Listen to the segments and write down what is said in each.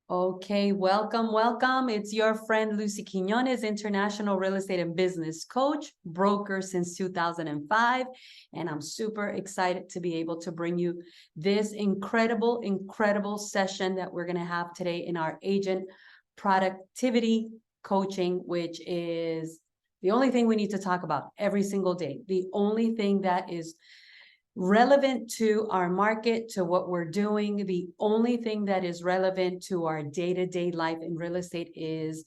Okay, welcome, welcome. It's your friend Lucy Quinones, international real estate and business coach, broker since 2005. And I'm super excited to be able to bring you this incredible session that we're going to have today in our agent productivity coaching, which is the only thing we need to talk about every single day. The only thing that is relevant to our market, to what we're doing. The only thing that is relevant to our day-to-day life in real estate is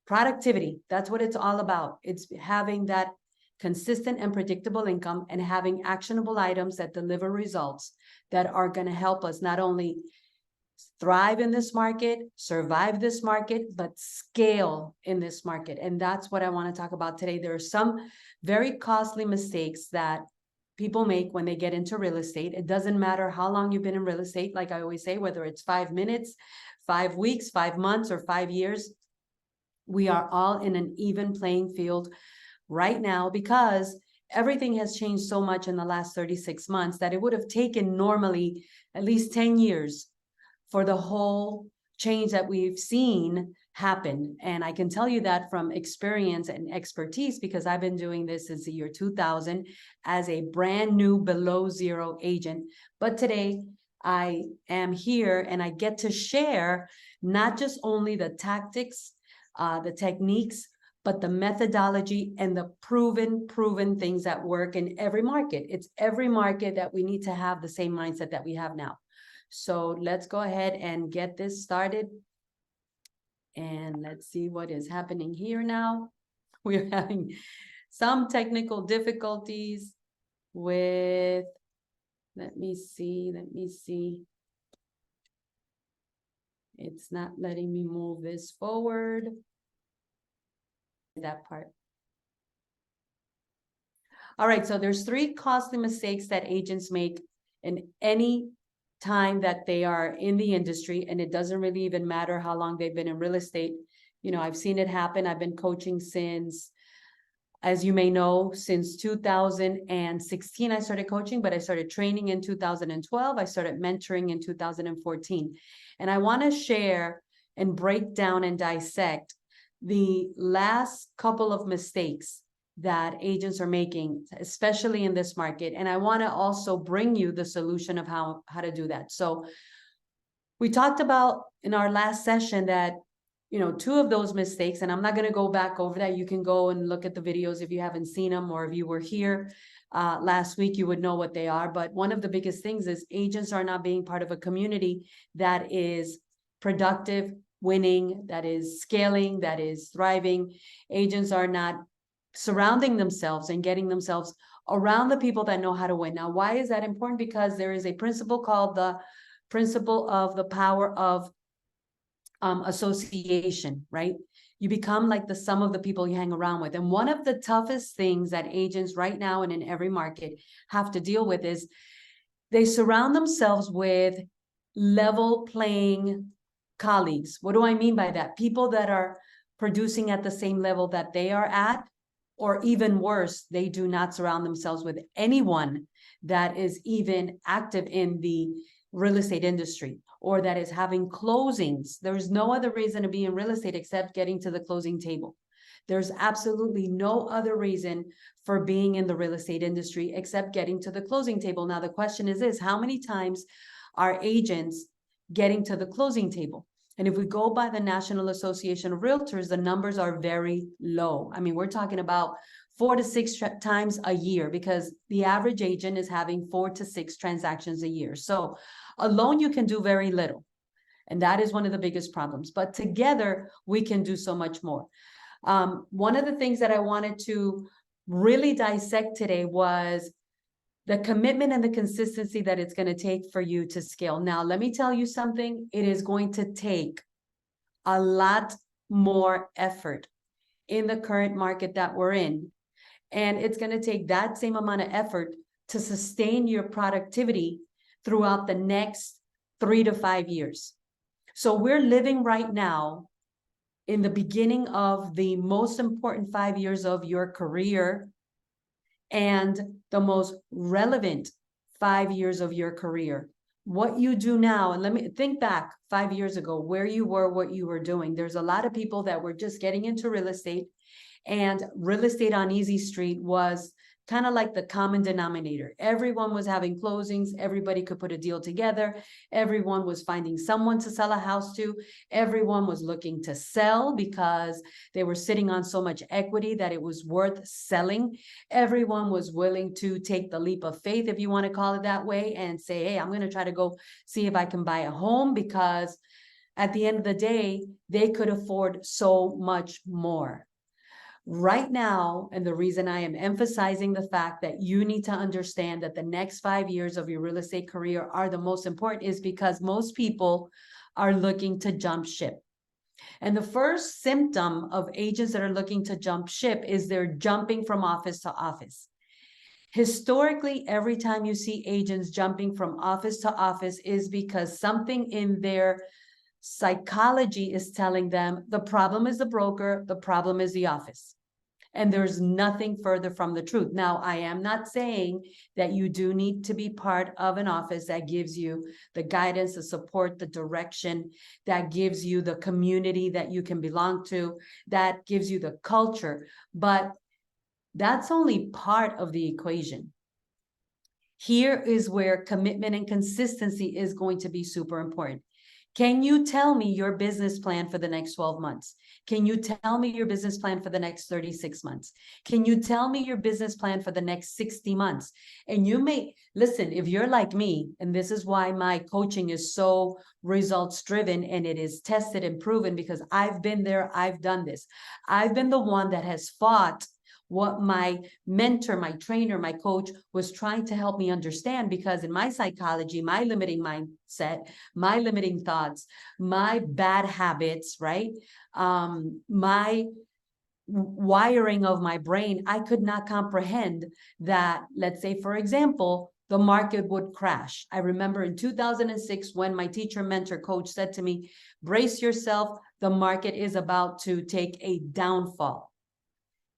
productivity. That's what it's all about. It's having that consistent and predictable income and having actionable items that deliver results that are going to help us not only thrive in this market, survive this market, but scale in this market. And that's what I want to talk about today. There are some very costly mistakes that people make when they get into real estate. It doesn't matter how long you've been in real estate. Like I always say, whether it's 5 minutes, 5 weeks, 5 months, or 5 years, we are all in an even playing field right now because everything has changed so much in the last 36 months that it would have taken normally at least 10 years for the whole change that we've seen happen. And I can tell you that from experience and expertise because I've been doing this since the year 2000 as a brand new below zero agent. But today I am here and I get to share not just only the tactics, the techniques, but the methodology and the proven things that work in every market. It's every market that we need to have the same mindset that we have now. So let's go ahead and get this started. And let's see what is happening here now. We're having some technical difficulties with, let me see. It's not letting me move this forward. That part. All right, so there's 3 costly mistakes that agents make in any time that they are in the industry, and it doesn't really even matter how long they've been in real estate. You know, I've seen it happen. I've been coaching since, as you may know, since 2016 I started coaching, but I started training in 2012. I started mentoring in 2014. And I want to share and break down and dissect the last couple of mistakes that agents are making, especially in this market. And I want to also bring you the solution of how to do that. So we talked about in our last session that, you know, 2 of those mistakes, and I'm not going to go back over that. You can go and look at the videos if you haven't seen them, or if you were here last week, you would know what they are. But one of the biggest things is agents are not being part of a community that is productive, winning, that is scaling, that is thriving. Agents are not surrounding themselves and getting themselves around the people that know how to win. Now, why is that important? Because there is a principle called the principle of the power of association, right? You become like the sum of the people you hang around with. And one of the toughest things that agents right now and in every market have to deal with is they surround themselves with level playing colleagues. What do I mean by that? People that are producing at the same level that they are at, or even worse, they do not surround themselves with anyone that is even active in the real estate industry or that is having closings. There's no other reason to be in real estate except getting to the closing table. There's absolutely no other reason for being in the real estate industry except getting to the closing table. Now, the question is this: how many times are agents getting to the closing table? And if we go by the National Association of Realtors, the numbers are very low. I mean, we're talking about 4 to 6 times a year, because the average agent is having 4 to 6 transactions a year. So alone, you can do very little. And that is one of the biggest problems. But together, we can do so much more. One of the things that I wanted to really dissect today was the commitment and the consistency that it's going to take for you to scale. Now, let me tell you something. It is going to take a lot more effort in the current market that we're in. And it's going to take that same amount of effort to sustain your productivity throughout the next 3 to 5 years. So we're living right now in the beginning of the most important 5 years of your career and the most relevant 5 years of your career. what you do now, and let me think back 5 years ago, where you were, what you were doing. There's a lot of people that were just getting into real estate, and real estate on Easy Street was kind of like the common denominator. Everyone was having closings. Everybody could put a deal together. Everyone was finding someone to sell a house to. Everyone was looking to sell because they were sitting on so much equity that it was worth selling. Everyone was willing to take the leap of faith, if you want to call it that way, and say, hey, I'm going to try to go see if I can buy a home, because at the end of the day, they could afford so much more. Right now, and the reason I am emphasizing the fact that you need to understand that the next 5 years of your real estate career are the most important, is because most people are looking to jump ship. And the first symptom of agents that are looking to jump ship is they're jumping from office to office. Historically, every time you see agents jumping from office to office is because something in their psychology is telling them the problem is the broker, the problem is the office. And there's nothing further from the truth. Now, I am not saying that you do need to be part of an office that gives you the guidance, the support, the direction, that gives you the community that you can belong to, that gives you the culture. But that's only part of the equation. Here is where commitment and consistency is going to be super important. Can you tell me your business plan for the next 12 months? Can you tell me your business plan for the next 36 months? Can you tell me your business plan for the next 60 months? And you may, listen, if you're like me, and this is why my coaching is so results driven and it is tested and proven, because I've been there, I've done this. I've been the one that has fought what my mentor, my trainer, my coach was trying to help me understand, because in my psychology, my limiting mindset, my limiting thoughts, my bad habits, right? My wiring of my brain, I could not comprehend that, let's say, for example, the market would crash. I remember in 2006 when my teacher, mentor, coach said to me, brace yourself, the market is about to take a downfall.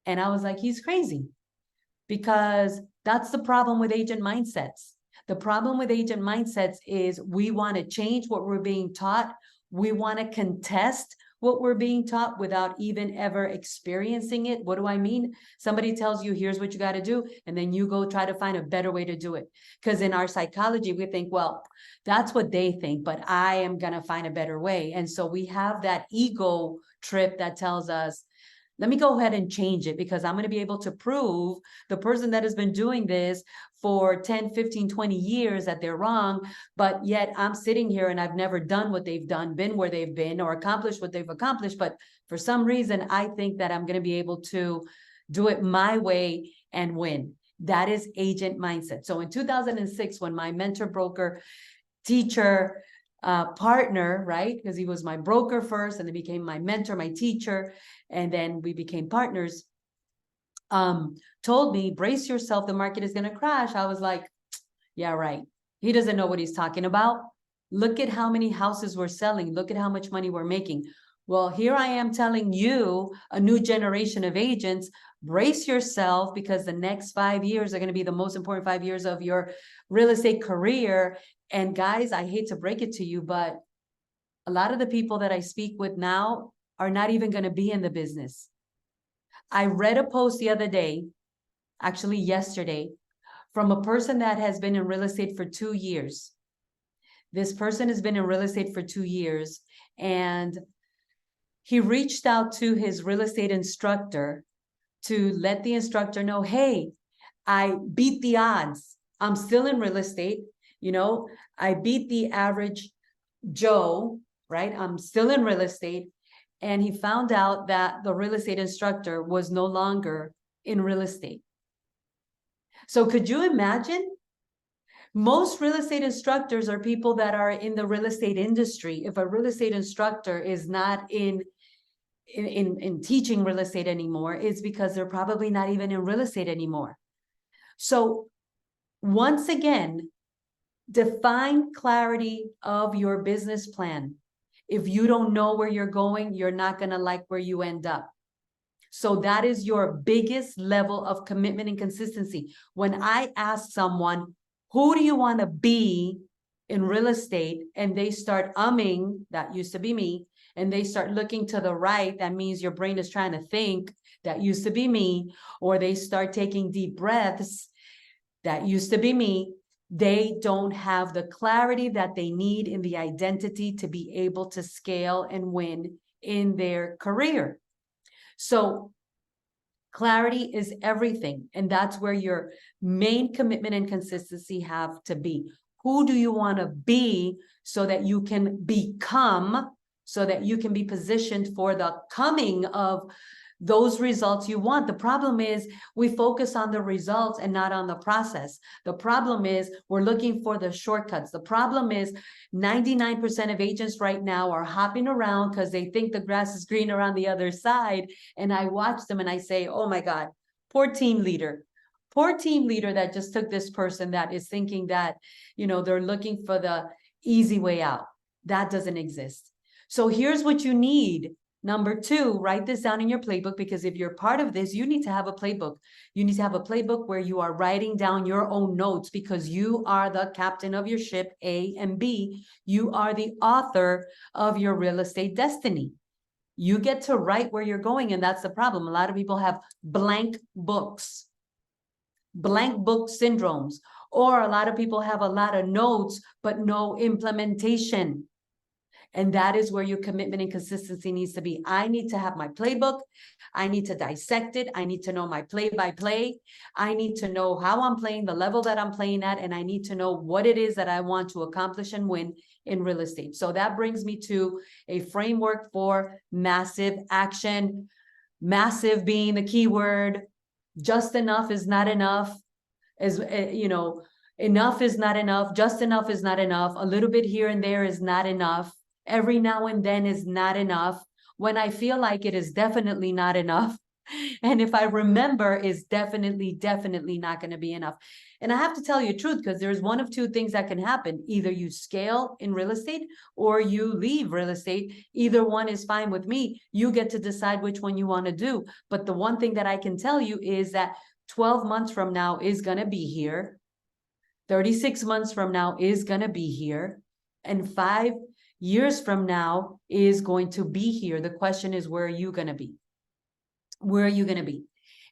And I was like, he's crazy, because that's the problem with agent mindsets. The problem with agent mindsets is we want to change what we're being taught. We want to contest what we're being taught without even ever experiencing it. What do I mean? Somebody tells you, here's what you got to do, and then you go try to find a better way to do it. Because in our psychology, we think, well, that's what they think, but I am going to find a better way. And so we have that ego trip that tells us, let me go ahead and change it, because I'm going to be able to prove the person that has been doing this for 10, 15, 20 years that they're wrong. But yet I'm sitting here and I've never done what they've done, been where they've been, or accomplished what they've accomplished. But for some reason, I think that I'm going to be able to do it my way and win. That is agent mindset. So in 2006, when my mentor, broker, teacher, partner, right? Because he was my broker first, and then became my mentor, my teacher, and then we became partners. Told me, brace yourself, the market is going to crash. I was like, yeah, right. He doesn't know what he's talking about. Look at how many houses we're selling. Look at how much money we're making. Well, here I am telling you, a new generation of agents, brace yourself, because the next 5 years are going to be the most important 5 years of your real estate career. And guys, I hate to break it to you, but a lot of the people that I speak with now are not even going to be in the business. I read a post the other day, actually yesterday, from a person that has been in real estate for 2 years. This person has been in real estate for 2 years, and he reached out to his real estate instructor to let the instructor know, hey, I beat the odds. I'm still in real estate. You know, I beat the average Joe, right? I'm still in real estate. And he found out that the real estate instructor was no longer in real estate. So could you imagine? Most real estate instructors are people that are in the real estate industry. If a real estate instructor is not in teaching real estate anymore, it's because they're probably not even in real estate anymore. So once again, define clarity of your business plan. If you don't know where you're going, you're not going to like where you end up. So that is your biggest level of commitment and consistency. When I ask someone, who do you want to be in real estate and they start umming, that used to be me, and they start looking to the right, that means your brain is trying to think, that used to be me, or they start taking deep breaths, that used to be me, they don't have the clarity that they need in the identity to be able to scale and win in their career. So clarity is everything. And that's where your main commitment and consistency have to be. Who do you want to be so that you can become, so that you can be positioned for the coming of those results you want? The problem is we focus on the results and not on the process. The problem is we're looking for the shortcuts. The problem is 99% of agents right now are hopping around because they think the grass is greener on the other side. And I watch them and I say, oh my God, poor team leader. Poor team leader that just took this person that is thinking that, you know, they're looking for the easy way out. That doesn't exist. So here's what you need. Number two, write this down in your playbook, because if you're part of this, you need to have a playbook. You need to have a playbook where you are writing down your own notes, because you are the captain of your ship, A and B. You are the author of your real estate destiny. You get to write where you're going, and that's the problem. A lot of people have blank books, blank book syndromes, or a lot of people have a lot of notes, but no implementation. And that is where your commitment and consistency needs to be. I need to have my playbook. I need to dissect it. I need to know my play-by-play. I need to know how I'm playing, the level that I'm playing at, and I need to know what it is that I want to accomplish and win in real estate. So that brings me to a framework for massive action. Massive being the key word. Just enough is not enough. As you know, enough is not enough. Just enough is not enough. A little bit here and there is not enough. Every now and then is not enough. When I feel like it is definitely not enough. And if I remember, is definitely not going to be enough. And I have to tell you the truth, because there's one of two things that can happen. Either you scale in real estate or you leave real estate. Either one is fine with me. You get to decide which one you want to do. But the one thing that I can tell you is that 12 months from now is going to be here. 36 months from now is going to be here. And 5 years from now is going to be here. The question is, where are you going to be? Where are you going to be?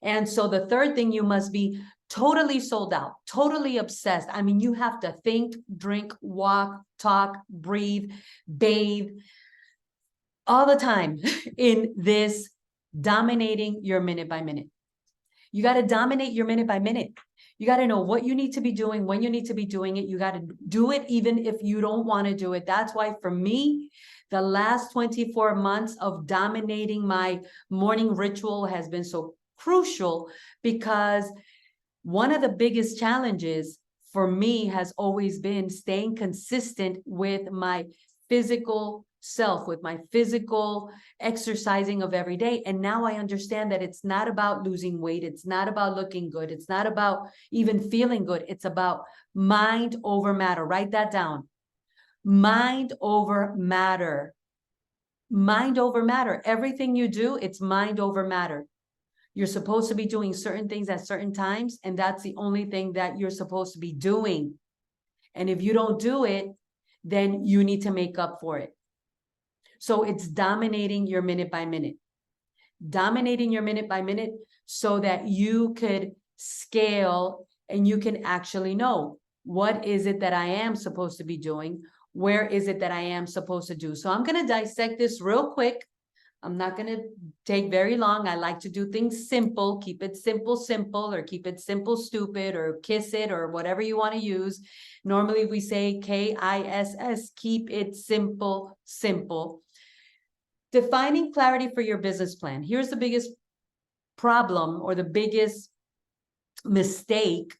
And so the third thing, you must be totally sold out, totally obsessed. I mean, you have to think, drink, walk, talk, breathe, bathe all the time in this dominating your minute by minute. You got to dominate your minute by minute. You got to know what you need to be doing, when you need to be doing it. You got to do it even if you don't want to do it. That's why for me, the last 24 months of dominating my morning ritual has been so crucial, because one of the biggest challenges for me has always been staying consistent with my physical self, with my physical exercising of every day. And now I understand that it's not about losing weight. It's not about looking good. It's not about even feeling good. It's about mind over matter. Write that down. Mind over matter. Mind over matter. Everything you do, it's mind over matter. You're supposed to be doing certain things at certain times, and that's the only thing that you're supposed to be doing. And if you don't do it, then you need to make up for it. So it's dominating your minute by minute. Dominating your minute by minute so that you could scale and you can actually know, what is it that I am supposed to be doing? Where is it that I am supposed to do? So I'm going to dissect this real quick. I'm not going to take very long. I like to do things simple. Keep it simple, simple, or keep it simple, stupid, or kiss it, or whatever you want to use. Normally we say KISS, keep it simple, simple. Defining clarity for your business plan. Here's the biggest problem, or the biggest mistake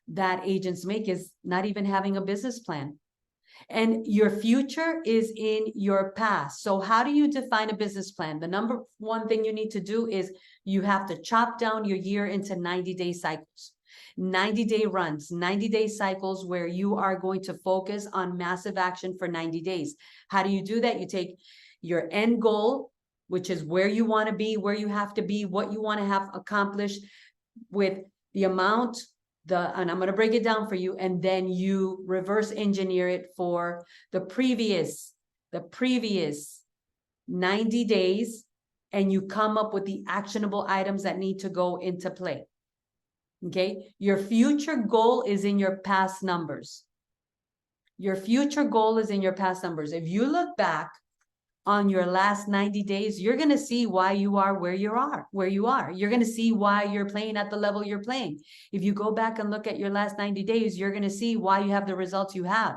that agents make, is not even having a business plan. And your future is in your past. So how do you define a business plan? The number one thing you need to do is you have to chop down your year into 90-day cycles, 90-day runs, 90-day cycles where you are going to focus on massive action for 90 days. How do you do that? You take your end goal, which is where you want to be, where you have to be, what you want to have accomplished, with the amount, and I'm going to break it down for you, and then you reverse engineer it for the previous 90 days, and you come up with the actionable items that need to go into play. Okay? Your future goal is in your past numbers. Your future goal is in your past numbers. If you look back on your last 90 days, you're going to see why you are where you are. You're going to see why you're playing at the level you're playing. If you go back and look at your last 90 days, you're going to see why you have the results you have.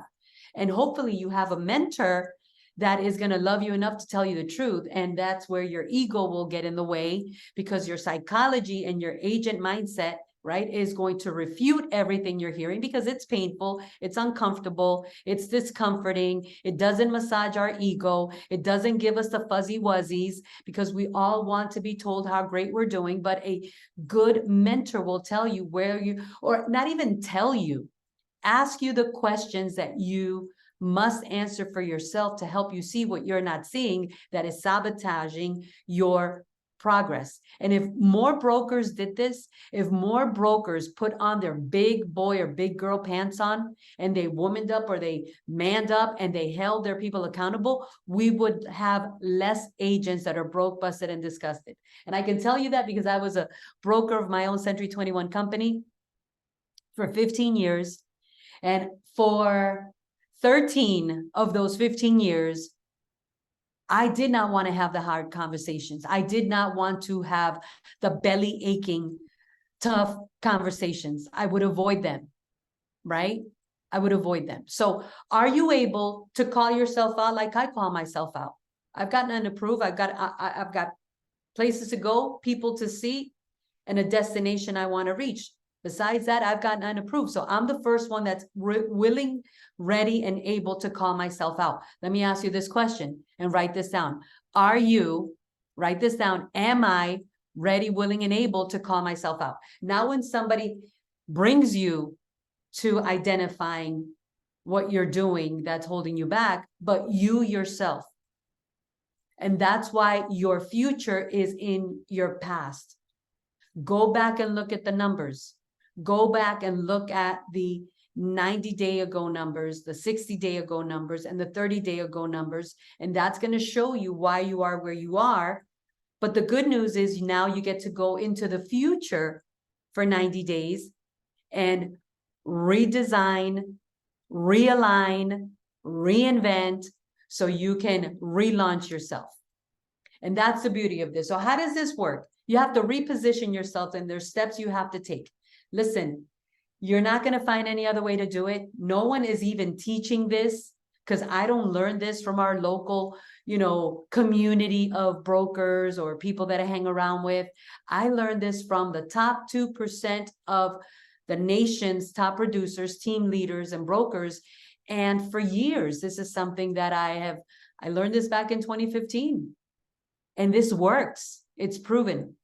And hopefully you have a mentor that is going to love you enough to tell you the truth. And that's where your ego will get in the way, because your psychology and your agent mindset, right, is going to refute everything you're hearing, because it's painful, it's uncomfortable, it's discomforting, it doesn't massage our ego, it doesn't give us the fuzzy wuzzies, because we all want to be told how great we're doing. But a good mentor will tell you where you, or not even tell you, ask you the questions that you must answer for yourself to help you see what you're not seeing that is sabotaging your progress. And if more brokers did this, if more brokers put on their big boy or big girl pants on, and they womaned up or they manned up and they held their people accountable, we would have less agents that are broke, busted, and disgusted. And I can tell you that because I was a broker of my own Century 21 company for 15 years. And for 13 of those 15 years, I did not want to have the hard conversations. I did not want to have the belly aching, tough conversations. I would avoid them, right? I would avoid them. So are you able to call yourself out like I call myself out? I've got nothing to prove. I've got places to go, people to see, and a destination I want to reach. Besides that, I've got nothing to prove. So I'm the first one that's willing, ready, and able to call myself out. Let me ask you this question and write this down. Are you, write this down, am I ready, willing, and able to call myself out? Now, when somebody brings you to identifying what you're doing that's holding you back, but you yourself. And that's why your future is in your past. Go back and look at the numbers. Go back and look at the 90-day ago numbers, the 60-day ago numbers, and the 30-day ago numbers. And that's going to show you why you are where you are. But the good news is now you get to go into the future for 90 days and redesign, realign, reinvent, so you can relaunch yourself. And that's the beauty of this. So how does this work? You have to reposition yourself, and there's steps you have to take. Listen, you're not going to find any other way to do it. No one is even teaching this, because I don't learn this from our local, community of brokers or people that I hang around with. I learned this from the top 2% of the nation's top producers, team leaders, and brokers. And for years, this is something that I learned this back in 2015. And this works. It's proven.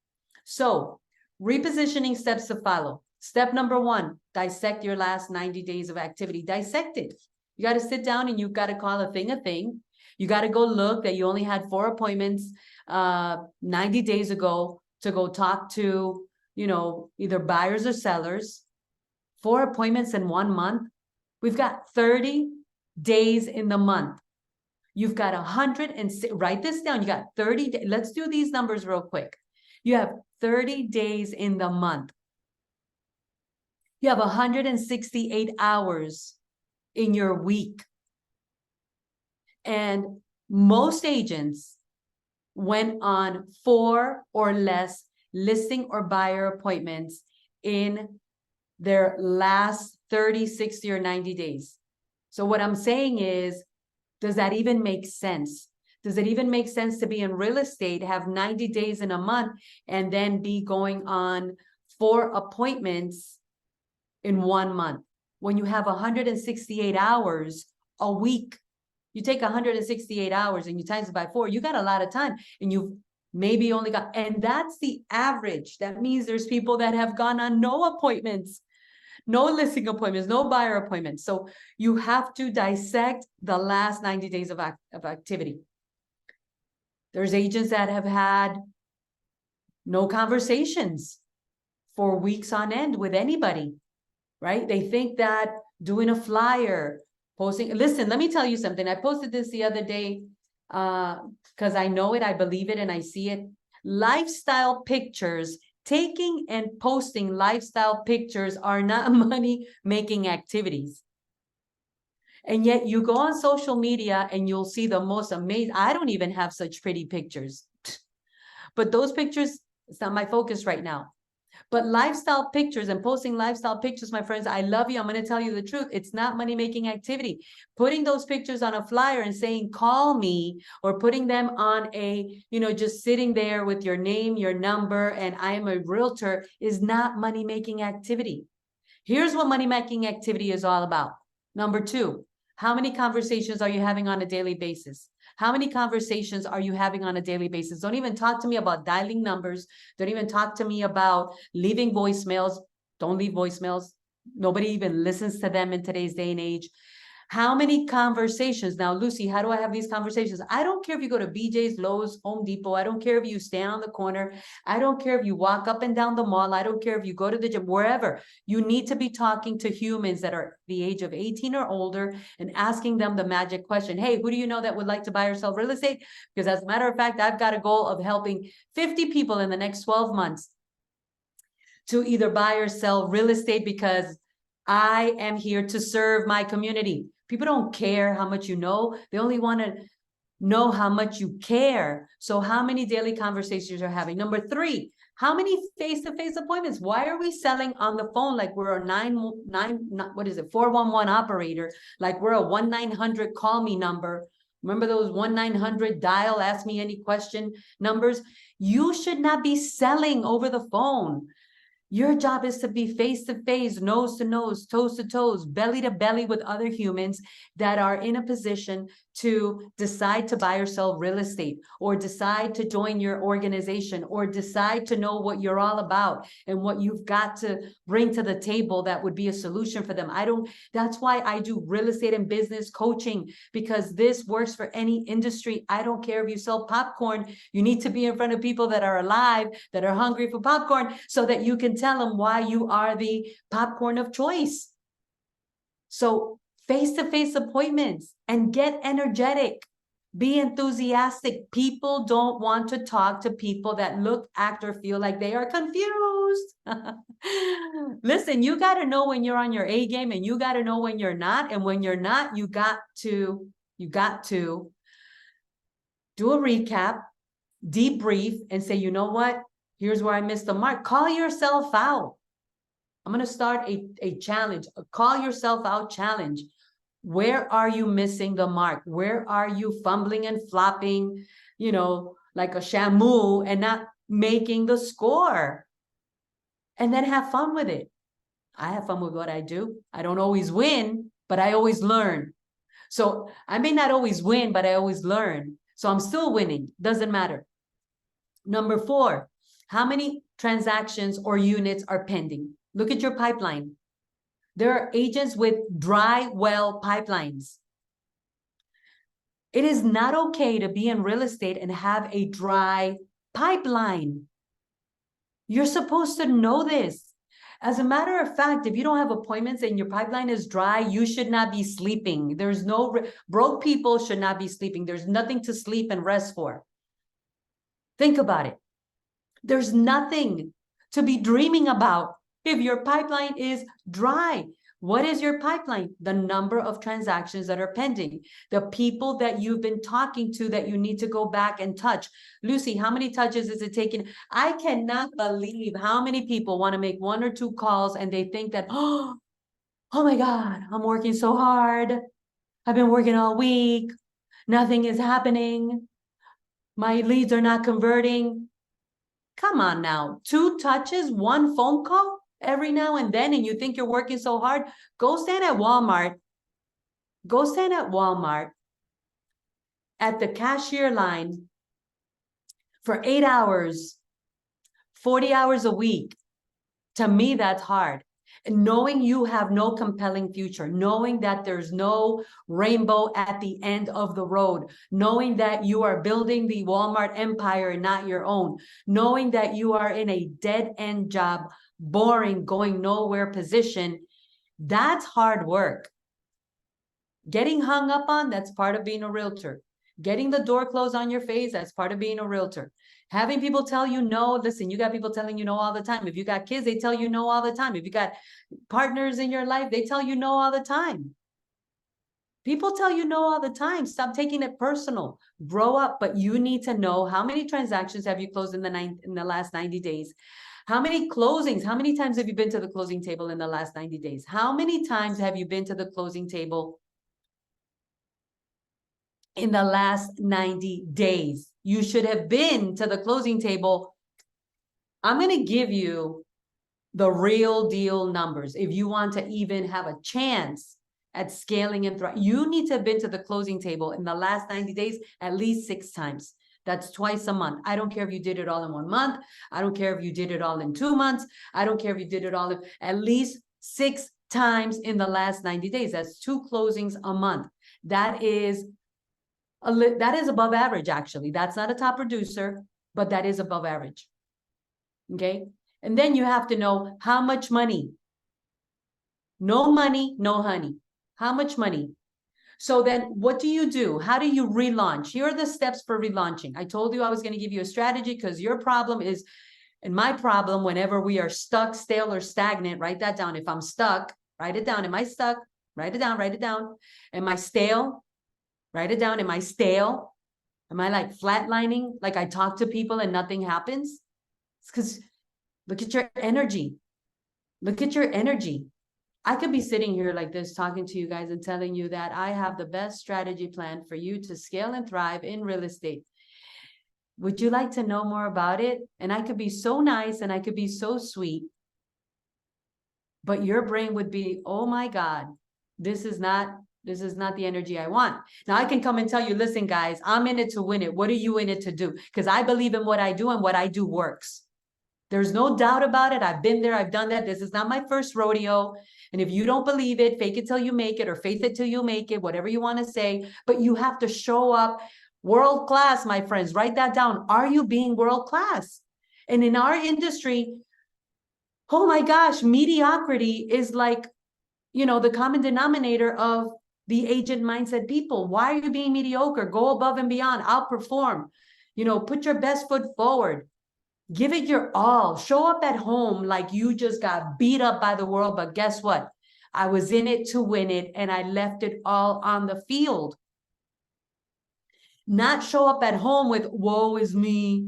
So, repositioning steps to follow. Step number 1, dissect your last 90 days of activity. Dissect it. You got to sit down and you've got to call a thing a thing. You got to go look that you only had 4 appointments 90 days ago to go talk to, either buyers or sellers. 4 appointments in 1 month. We've got 30 days in the month. You've got 106, write this down. You got 30 days. Let's do these numbers real quick. You have 30 days in the month. You have 168 hours in your week. And most agents went on 4 or less listing or buyer appointments in their last 30, 60, or 90 days. So what I'm saying is, does that even make sense? Does it even make sense to be in real estate, have 90 days in a month, and then be going on 4 appointments in 1 month? When you have 168 hours a week, you take 168 hours and you times it by 4, you got a lot of time, and you've maybe only got, and that's the average. That means there's people that have gone on no appointments, no listing appointments, no buyer appointments. So you have to dissect the last 90 days of activity. There's agents that have had no conversations for weeks on end with anybody. right? They think that doing a flyer, posting, listen, let me tell you something. I posted this the other day because I know it, I believe it, and I see it. Lifestyle pictures, taking and posting lifestyle pictures are not money-making activities. And yet you go on social media and you'll see the most amazing, I don't even have such pretty pictures. But those pictures, it's not my focus right now. But lifestyle pictures and posting lifestyle pictures, my friends, I love you. I'm going to tell you the truth. It's not money-making activity. Putting those pictures on a flyer and saying, call me, or putting them on a, just sitting there with your name, your number, and I am a realtor is not money-making activity. Here's what money-making activity is all about. Number two, how many conversations are you having on a daily basis? How many conversations are you having on a daily basis? Don't even talk to me about dialing numbers. Don't even talk to me about leaving voicemails. Don't leave voicemails. Nobody even listens to them in today's day and age. How many conversations? Now, Lucy, how do I have these conversations? I don't care if you go to BJ's, Lowe's, Home Depot. I don't care if you stand on the corner. I don't care if you walk up and down the mall. I don't care if you go to the gym, wherever. You need to be talking to humans that are the age of 18 or older and asking them the magic question. Hey, who do you know that would like to buy or sell real estate? Because as a matter of fact, I've got a goal of helping 50 people in the next 12 months to either buy or sell real estate because I am here to serve my community. People don't care how much you know. They only want to know how much you care. So how many daily conversations you're having? Number three, how many face-to-face appointments? Why are we selling on the phone like we're a 411 operator, like we're a 1-900 call me number? Remember those 1-900 dial, ask me any question numbers? You should not be selling over the phone. Your job is to be face to face, nose to nose, toes to toes, belly to belly with other humans that are in a position to decide to buy or sell real estate, or decide to join your organization, or decide to know what you're all about and what you've got to bring to the table that would be a solution for them. That's why I do real estate and business coaching, because this works for any industry. I don't care if you sell popcorn. You need to be in front of people that are alive, that are hungry for popcorn, so that you can tell them why you are the popcorn of choice. So face-to-face appointments, and get energetic. Be enthusiastic. People don't want to talk to people that look, act, or feel like they are confused. Listen, you got to know when you're on your A game, and you got to know when you're not. And when you're not, you got to do a recap, debrief, and say, you know what? Here's where I missed the mark. Call yourself out. I'm going to start a challenge, a call yourself out challenge. Where are you missing the mark? Where are you fumbling and flopping, like a shamu, and not making the score? And then have fun with it. I have fun with what I do. I don't always win, but I always learn. So I may not always win, but I always learn. So I'm still winning. Doesn't matter. Number four, how many transactions or units are pending? Look at your pipeline. There are agents with dry well pipelines. It is not okay to be in real estate and have a dry pipeline. You're supposed to know this. As a matter of fact, if you don't have appointments and your pipeline is dry, you should not be sleeping. There's no, broke people should not be sleeping. There's nothing to sleep and rest for. Think about it. There's nothing to be dreaming about if your pipeline is dry. What is your pipeline? The number of transactions that are pending, the people that you've been talking to that you need to go back and touch. Lucy, how many touches is it taking? I cannot believe how many people want to make 1 or 2 calls and they think that, oh my God, I'm working so hard. I've been working all week. Nothing is happening. My leads are not converting. Come on now, 2 touches, 1 phone call every now and then, and you think you're working so hard? Go stand at Walmart. Go stand at Walmart at the cashier line for 8 hours, 40 hours a week. To me, that's hard. And knowing you have no compelling future, knowing that there's no rainbow at the end of the road, knowing that you are building the Walmart empire and not your own, knowing that you are in a dead-end job, boring, going nowhere position, That's hard work. Getting hung up on, that's part of being a realtor. Getting the door closed on your face, that's part of being a realtor. Having people tell you no, listen, you got people telling you no all the time. If you got kids, they tell you no all the time. If you got partners in your life, they tell you no all the time. People tell you no all the time. Stop taking it personal. Grow up, but you need to know how many transactions have you closed in the last 90 days? How many closings? How many times have you been to the closing table in the last 90 days? How many times have you been to the closing table in the last 90 days? You should have been to the closing table. I'm going to give you the real deal numbers. If you want to even have a chance at scaling and thriving, you need to have been to the closing table in the last 90 days at least 6 times. That's twice a month. I don't care if you did it all in 1 month. I don't care if you did it all in 2 months. I don't care if you did it all in at least 6 times in the last 90 days. That's 2 closings a month. That is above average, actually. That's not a top producer, but that is above average. Okay. And then you have to know how much money. No money, no honey. How much money? So then what do you do? How do you relaunch? Here are the steps for relaunching. I told you I was going to give you a strategy because your problem is, and my problem, whenever we are stuck, stale, or stagnant, write that down. If I'm stuck, write it down. Am I stuck? Write it down, write it down. Am I stale? Write it down. Am I stale? Am I like flatlining? Like I talk to people and nothing happens? It's because look at your energy. Look at your energy. I could be sitting here like this, talking to you guys and telling you that I have the best strategy plan for you to scale and thrive in real estate. Would you like to know more about it? And I could be so nice and I could be so sweet, but your brain would be, oh my God, this is not the energy I want. Now I can come and tell you, listen, guys, I'm in it to win it. What are you in it to do? Because I believe in what I do and what I do works. There's no doubt about it. I've been there. I've done that. This is not my first rodeo. And if you don't believe it, fake it till you make it, or faith it till you make it, whatever you want to say. But you have to show up world class, my friends. Write that down. Are you being world class? And in our industry, oh my gosh, mediocrity is like, the common denominator of the agent mindset people. Why are you being mediocre? Go above and beyond. Outperform. Put your best foot forward. Give it your all. Show up at home like you just got beat up by the world. But guess what? I was in it to win it, and I left it all on the field. Not show up at home with, woe is me.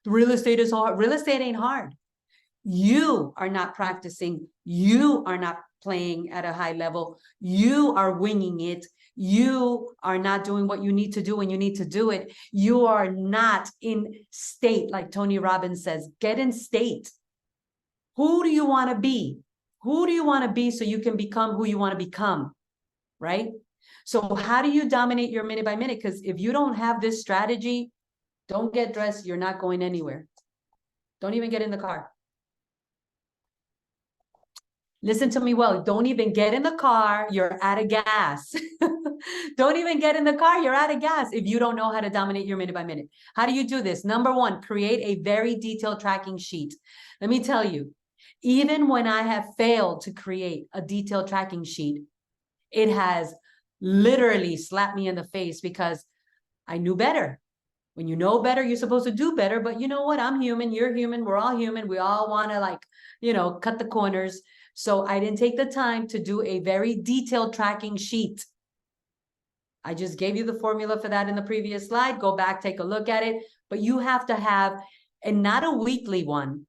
Real estate is hard. Real estate ain't hard. You are not practicing. You are not playing at a high level. You are winging it. You are not doing what you need to do when you need to do it. You are not in state, like Tony Robbins says. Get in state. Who do you want to be? Who do you want to be so you can become who you want to become, right? So how do you dominate your minute by minute? Because if you don't have this strategy, don't get dressed. You're not going anywhere. Don't even get in the car. Listen to me well. Don't even get in the car. You're out of gas. Don't even get in the car. You're out of gas if you don't know how to dominate your minute by minute. How do you do this? Number one, create a very detailed tracking sheet. Let me tell you, even when I have failed to create a detailed tracking sheet, it has literally slapped me in the face because I knew better. When you know better, you're supposed to do better. But you know what? I'm human. You're human. We're all human. We all want to cut the corners. So I didn't take the time to do a very detailed tracking sheet. I just gave you the formula for that in the previous slide. Go back, take a look at it. But you have to have, and not a weekly one,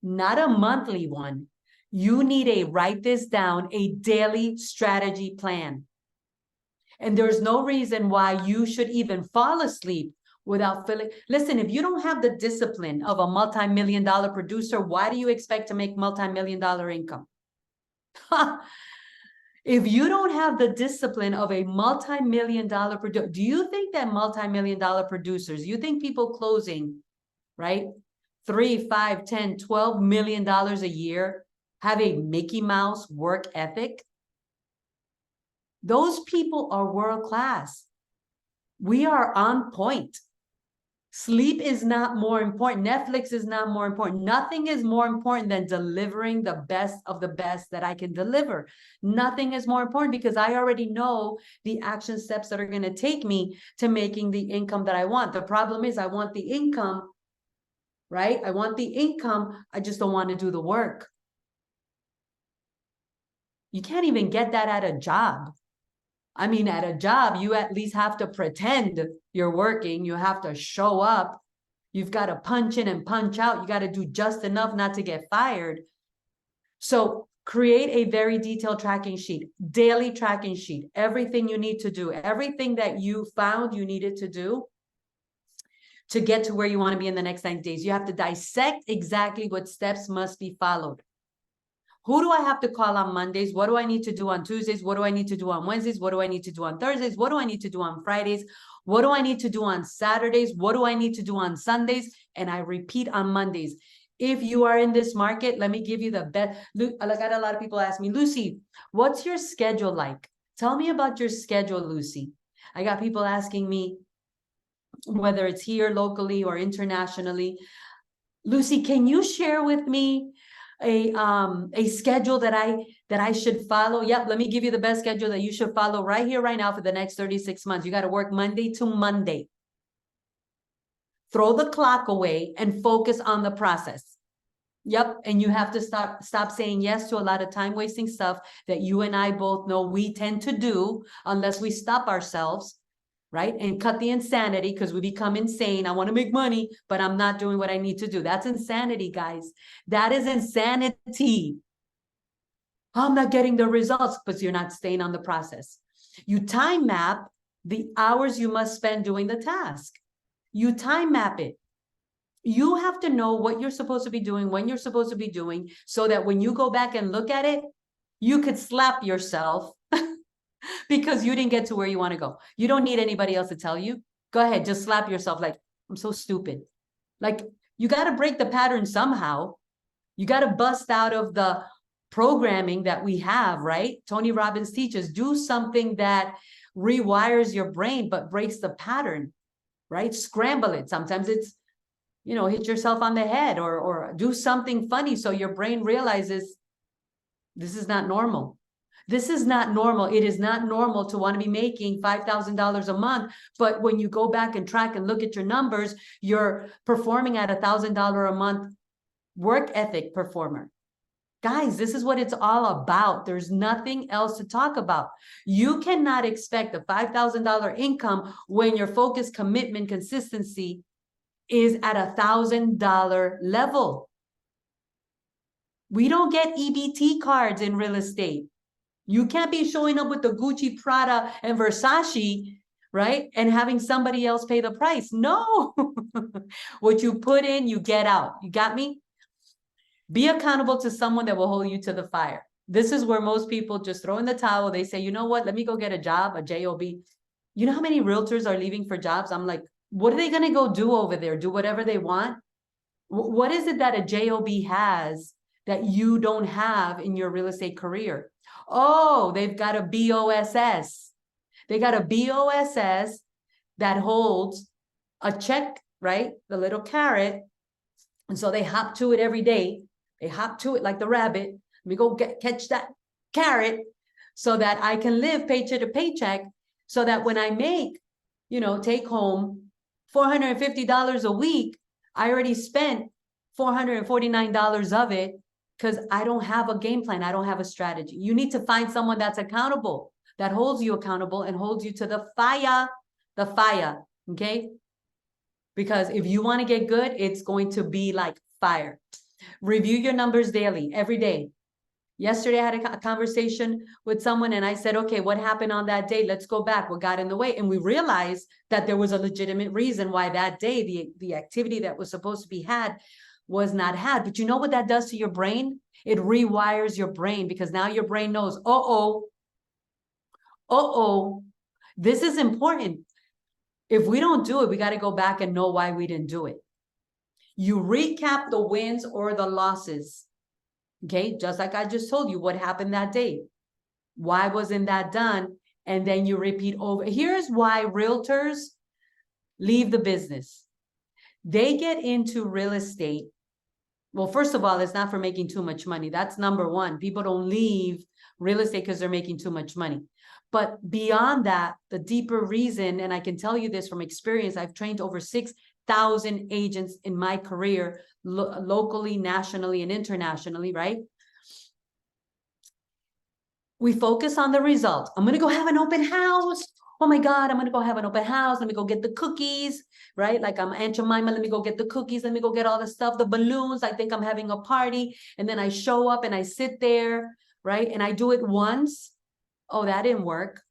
not a monthly one. You need a, write this down, a daily strategy plan. And there's no reason why you should even fall asleep without feeling. Listen, if you don't have the discipline of a multi-million-dollar producer, why do you expect to make multi-million-dollar income? If you don't have the discipline of a multi-million-dollar producer, do you think that multi-million-dollar producers, you think people closing, right, 3, 5, 10, $12 million a year have a Mickey Mouse work ethic? Those people are world class. We are on point. Sleep is not more important. Netflix is not more important. Nothing is more important than delivering the best of the best that I can deliver. Nothing is more important because I already know the action steps that are going to take me to making the income that I want. The problem is I want the income, right? I want the income. I just don't want to do the work. You can't even get that at a job. I mean, at a job, you at least have to pretend you're working. You have to show up. You've got to punch in and punch out. You got to do just enough not to get fired. So create a very detailed tracking sheet, daily tracking sheet, everything you need to do, everything that you found you needed to do to get to where you want to be in the next 90 days. You have to dissect exactly what steps must be followed. Who do I have to call on Mondays? What do I need to do on Tuesdays? What do I need to do on Wednesdays? What do I need to do on Thursdays? What do I need to do on Fridays? What do I need to do on Saturdays? What do I need to do on Sundays? And I repeat on Mondays. If you are in this market, let me give you the best. I got a lot of people ask me, Lucy, what's your schedule like? Tell me about your schedule, Lucy. I got people asking me, whether it's here locally or internationally, Lucy, can you share with me a schedule that I should follow? Yep, let me give you the best schedule that you should follow right here, right now for the next 36 months. You got to work Monday to Monday. Throw the clock away and focus on the process. Yep, and you have to stop saying yes to a lot of time-wasting stuff that you and I both know we tend to do unless we stop ourselves, right? And cut the insanity because we become insane. I want to make money, but I'm not doing what I need to do. That's insanity, guys. That is insanity. I'm not getting the results, but you're not staying on the process. You time map the hours you must spend doing the task. You time map it. You have to know what you're supposed to be doing, when you're supposed to be doing, so that when you go back and look at it, you could slap yourself because you didn't get to where you want to go. You don't need anybody else to tell you. Go ahead, just slap yourself like, I'm so stupid. Like, you got to break the pattern somehow. You got to bust out of the programming that we have, right? Tony Robbins teaches, do something that rewires your brain, but breaks the pattern, right? Scramble it. Sometimes it's, hit yourself on the head or do something funny so your brain realizes this is not normal. This is not normal. It is not normal to want to be making $5,000 a month. But when you go back and track and look at your numbers, you're performing at $1,000 a month work ethic performer. Guys, this is what it's all about. There's nothing else to talk about. You cannot expect a $5,000 income when your focus, commitment, consistency is at $1,000 level. We don't get EBT cards in real estate. You can't be showing up with the Gucci, Prada, and Versace, right? And having somebody else pay the price. No. What you put in, you get out. You got me? Be accountable to someone that will hold you to the fire. This is where most people just throw in the towel. They say, you know what? Let me go get a job, a job. You know how many realtors are leaving for jobs? I'm like, what are they going to go do over there? Do whatever they want? What is it that a job has that you don't have in your real estate career? Oh, they've got a BOSS. They got a BOSS that holds a check, right? The little carrot. And so they hop to it every day. They hop to it like the rabbit. Let me go catch that carrot so that I can live paycheck to paycheck, so that when I make, take home $450 a week, I already spent $449 of it because I don't have a game plan. I don't have a strategy. You need to find someone that's accountable, that holds you accountable and holds you to the fire, okay? Because if you want to get good, it's going to be like fire. Review your numbers daily, every day. Yesterday, I had a conversation with someone and I said, okay, what happened on that day? Let's go back. What got in the way? And we realized that there was a legitimate reason why that day, the activity that was supposed to be had was not had. But you know what that does to your brain? It rewires your brain because now your brain knows, this is important. If we don't do it, we got to go back and know why we didn't do it. You recap the wins or the losses. Okay, just like I just told you what happened that day. Why wasn't that done? And then you repeat over. Here's why realtors leave the business. They get into real estate. Well, first of all, it's not for making too much money. That's number one. People don't leave real estate because they're making too much money. But beyond that, the deeper reason, and I can tell you this from experience, I've trained over 6,000 agents in my career, locally, nationally, and internationally, right? We focus on the result. I'm going to go have an open house. Oh my God, I'm going to go have an open house. Let me go get the cookies, right? Like I'm Aunt Jemima. Let me go get the cookies. Let me go get all the stuff, the balloons. I think I'm having a party. And then I show up and I sit there, right? And I do it once. Oh, that didn't work.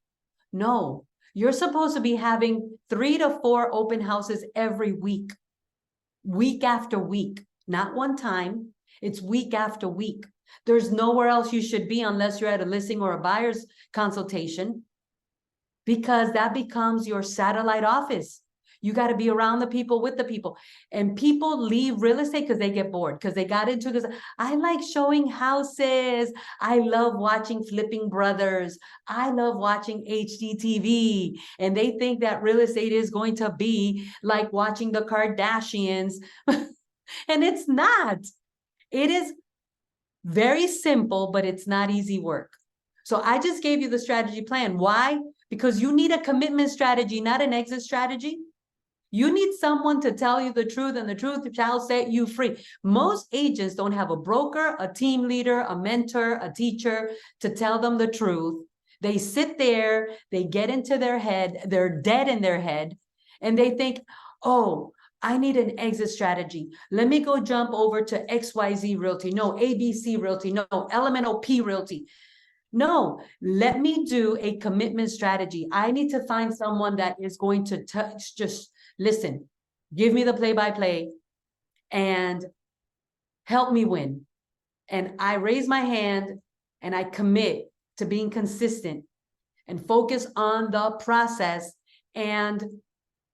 No, you're supposed to be having 3 to 4 open houses every week, week after week, not one time. It's week after week. There's nowhere else you should be unless you're at a listing or a buyer's consultation, because that becomes your satellite office. You got to be around the people, with the people. And people leave real estate because they get bored, because they got into this. I like showing houses. I love watching Flipping Brothers. I love watching HGTV. And they think that real estate is going to be like watching the Kardashians. And it's not. It is very simple, but it's not easy work. So I just gave you the strategy plan. Why? Because you need a commitment strategy, not an exit strategy. You need someone to tell you the truth, and the truth shall set you free. Most agents don't have a broker, a team leader, a mentor, a teacher to tell them the truth. They sit there, they get into their head, they're dead in their head, and they think, oh, I need an exit strategy. Let me go jump over to XYZ Realty. No, ABC Realty. No, Elemental P Realty. No, let me do a commitment strategy. I need to find someone that is going to just listen, give me the play-by-play and help me win. And I raise my hand and I commit to being consistent and focus on the process and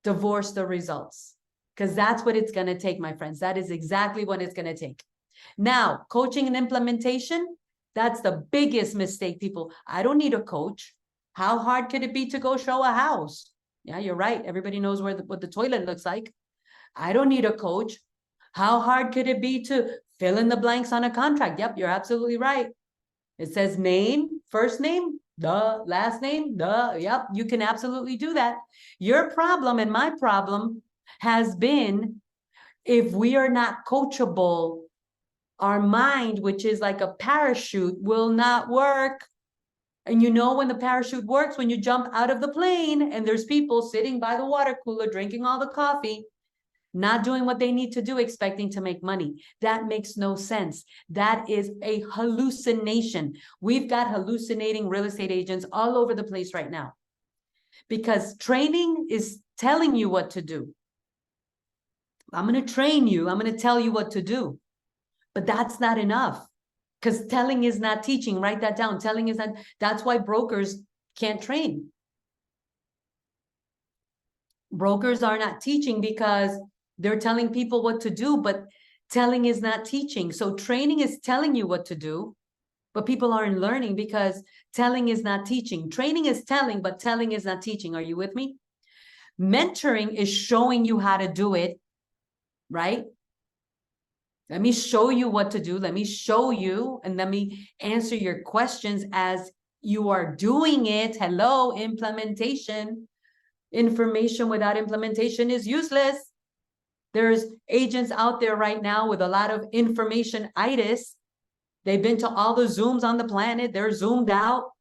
divorce the results. Because that's what it's going to take, my friends. That is exactly what it's going to take. Now, coaching and implementation, that's the biggest mistake, people. I don't need a coach. How hard could it be to go show a house? Yeah, you're right. Everybody knows what the toilet looks like. I don't need a coach. How hard could it be to fill in the blanks on a contract? Yep, you're absolutely right. It says name, first name, duh, last name, duh. Yep, you can absolutely do that. Your problem and my problem has been, if we are not coachable, our mind, which is like a parachute, will not work. And you know when the parachute works, when you jump out of the plane and there's people sitting by the water cooler drinking all the coffee, not doing what they need to do, expecting to make money. That makes no sense. That is a hallucination. We've got hallucinating real estate agents all over the place right now, because training is telling you what to do. I'm going to train you. I'm going to tell you what to do. But that's not enough, because telling is not teaching. Write that down. Telling is not. That's why brokers can't train. Brokers are not teaching because they're telling people what to do, but telling is not teaching. So training is telling you what to do, but people aren't learning because telling is not teaching. Training is telling, but telling is not teaching. Are you with me? Mentoring is showing you how to do it, right? Let me show you what to do. Let me show you, and let me answer your questions as you are doing it. Hello, implementation. Information without implementation is useless. There's agents out there right now with a lot of information-itis. They've been to all the Zooms on the planet. They're Zoomed out.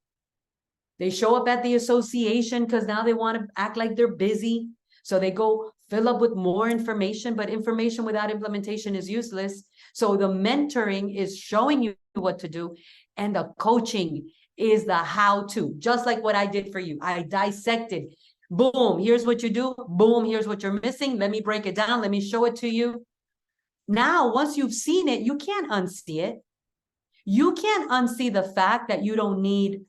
They show up at the association because now they want to act like they're busy. So they go fill up with more information, but information without implementation is useless. So the mentoring is showing you what to do, and the coaching is the how-to, just like what I did for you. I dissected. Boom, here's what you do. Boom, here's what you're missing. Let me break it down. Let me show it to you. Now, once you've seen it, you can't unsee it. You can't unsee the fact that you don't need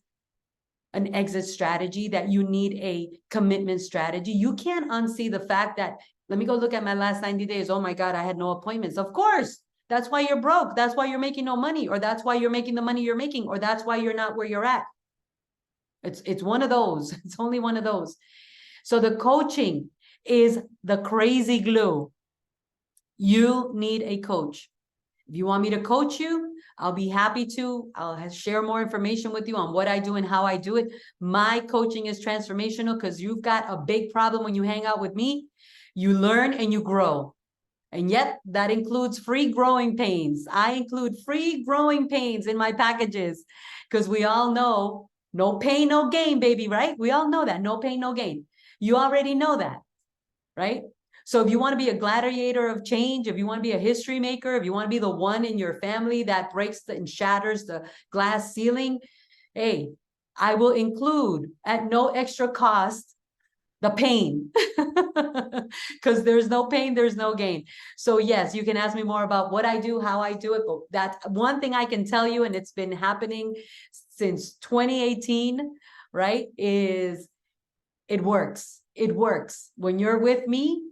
an exit strategy, that you need a commitment strategy. You can't unsee the fact that, let me go look at my last 90 days. Oh my God, I had no appointments. Of course, that's why you're broke. That's why you're making no money, or that's why you're making the money you're making, or that's why you're not where you're at. It's one of those. It's only one of those. So the coaching is the crazy glue. You need a coach. If you want me to coach you, I'll be happy to. I'll share more information with you on what I do and how I do it. My coaching is transformational because you've got a big problem when you hang out with me. You learn and you grow. And yet that includes free growing pains. I include free growing pains in my packages because we all know no pain, no gain, baby, right? We all know that. No pain, no gain. You already know that, right? So if you want to be a gladiator of change, if you want to be a history maker, if you want to be the one in your family that breaks and shatters the glass ceiling, hey, I will include at no extra cost the pain, because there's no pain, there's no gain. So yes, you can ask me more about what I do, how I do it, but that's one thing I can tell you, and it's been happening since 2018, right, is it works. It works. When you're with me,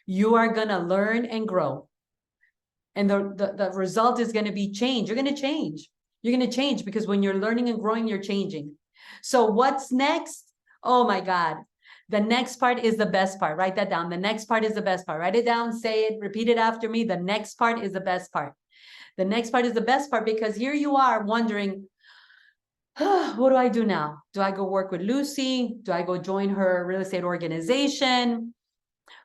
you are going to learn and grow. And the result is going to be change. You're going to change. You're going to change because when you're learning and growing, you're changing. So what's next? Oh my God. The next part is the best part. Write that down. The next part is the best part. Write it down, say it, repeat it after me. The next part is the best part. The next part is the best part because here you are wondering, what do I do now? Do I go work with Lucy? Do I go join her real estate organization?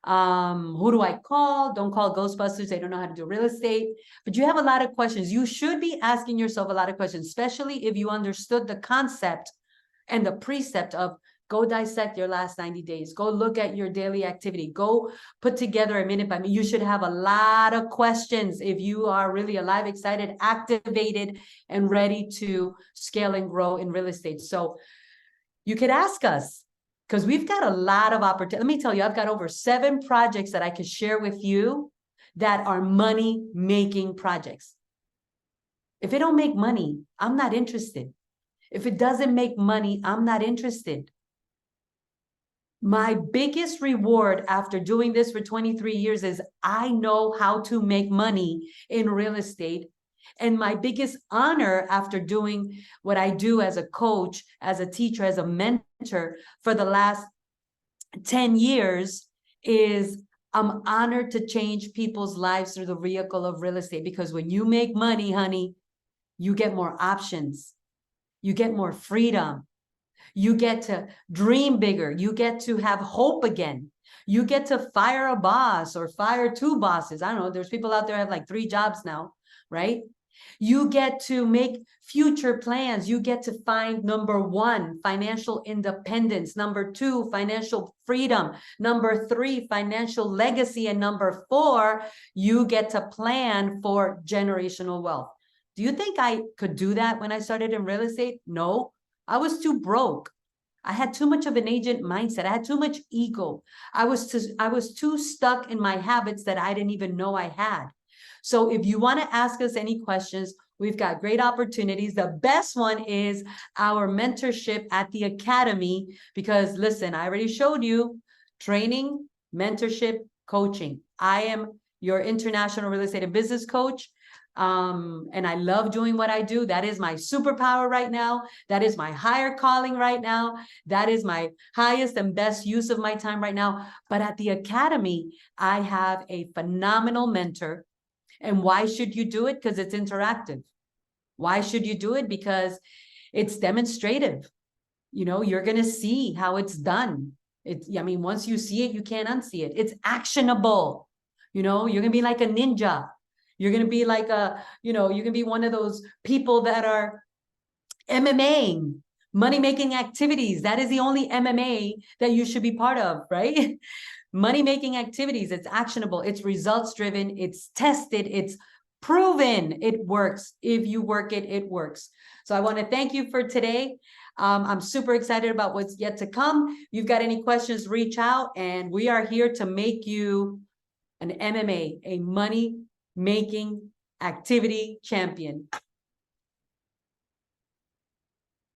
Who do I call? Don't call Ghostbusters. They don't know how to do real estate. But you have a lot of questions. You should be asking yourself a lot of questions, especially if you understood the concept and the precept of go dissect your last 90 days. Go look at your daily activity. Go put together a minute by minute. You should have a lot of questions if you are really alive, excited, activated, and ready to scale and grow in real estate. So you could ask us because we've got a lot of opportunity. Let me tell you, I've got over 7 projects that I could share with you that are money-making projects. If it don't make money, I'm not interested. If it doesn't make money, I'm not interested. My biggest reward after doing this for 23 years is I know how to make money in real estate. And my biggest honor after doing what I do as a coach, as a teacher, as a mentor for the last 10 years is I'm honored to change people's lives through the vehicle of real estate. Because when you make money, honey, you get more options. You get more freedom. You get to dream bigger. You get to have hope again. You get to fire a boss or fire 2 bosses. I don't know. There's people out there have like 3 jobs now, right? You get to make future plans. You get to find number 1, financial independence. Number 2, financial freedom. Number 3, financial legacy. And number 4, you get to plan for generational wealth. Do you think I could do that when I started in real estate? No. I was too broke. I had too much of an agent mindset. I had too much ego. I was too stuck in my habits that I didn't even know I had. So if you want to ask us any questions, we've got great opportunities. The best one is our mentorship at the Academy, because listen, I already showed you training, mentorship, coaching. I am your international real estate and business coach. And I love doing what I do. That is my superpower right now. That is my higher calling right now. That is my highest and best use of my time right now. But at the Academy, I have a phenomenal mentor. And why should you do it? Because it's interactive. Why should you do it? Because it's demonstrative. You know, you're going to see how it's done. I mean, once you see it, you can't unsee it. It's actionable. You know, you're going to be like a ninja. You're going to be like you're going to be one of those people that are MMA, money-making activities. That is the only MMA that you should be part of, right? Money-making activities. It's actionable. It's results-driven. It's tested. It's proven. It works. If you work it, it works. So I want to thank you for today. I'm super excited about what's yet to come. If you've got any questions, reach out. And we are here to make you an MMA, a money-making activity champion.